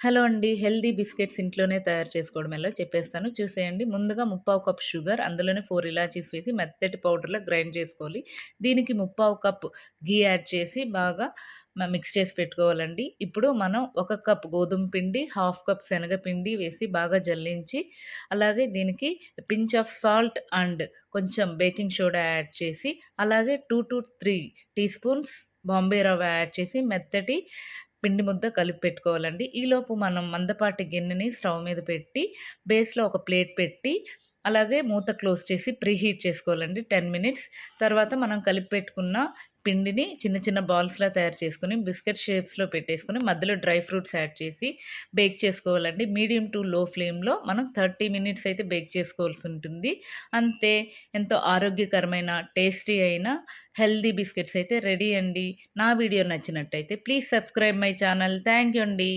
Hello అండి. Healthy biscuits ఇంట్లోనే తయారు చేసుకోవడం ఎలా చెప్పేస్తాను చూసేయండి. ముందుగా ముప్పావు కప్ షుగర్, అందులోనే 4 ఇలాచీస్ వేసి మెత్తటి పౌడర్‌లా గ్రైండ్ చేసుకోవాలి. దీనికి ముప్పావు కప్ ఘీ యాడ్ చేసి బాగా మిక్స్ చేసి పెట్టుకోవాలండి. ఇప్పుడు మనం 1 కప్ గోధుమ పిండి, హాఫ్ కప్ శనగపిండి వేసి బాగా జల్లించి, అలాగే దీనికి పించ్ ఆఫ్ సాల్ట్ అండ్ కొంచెం బేకింగ్ సోడా యాడ్ చేసి, అలాగే 2-3 టీ స్పూన్స్ బాంబే రవ్వ యాడ్ చేసి మెత్తటి పిండి ముద్ద కలిపి పెట్టుకోవాలండి. ఈలోపు మనం మందపాటి గిన్నెని స్టవ్ మీద పెట్టి, బేస్‌లో ఒక ప్లేట్ పెట్టి, అలాగే మూత క్లోజ్ చేసి ప్రీహీట్ చేసుకోవాలండి 10 మినిట్స్. తర్వాత మనం కలిపి పెట్టుకున్న పిండిని చిన్న చిన్న బాల్స్‌లా తయారు చేసుకొని, బిస్కెట్ షేప్స్‌లో పెట్టేసుకొని, మధ్యలో డ్రై ఫ్రూట్స్ యాడ్ చేసి బేక్ చేసుకోవాలండి. మీడియం టు లో ఫ్లేమ్‌లో మనం 30 మినిట్స్ అయితే బేక్ చేసుకోవాల్సి ఉంటుంది. అంతే, ఎంతో ఆరోగ్యకరమైన, టేస్టీ అయిన హెల్తీ బిస్కెట్స్ అయితే రెడీ అండి. నా వీడియో నచ్చినట్టయితే please subscribe my channel. Thank you అండి.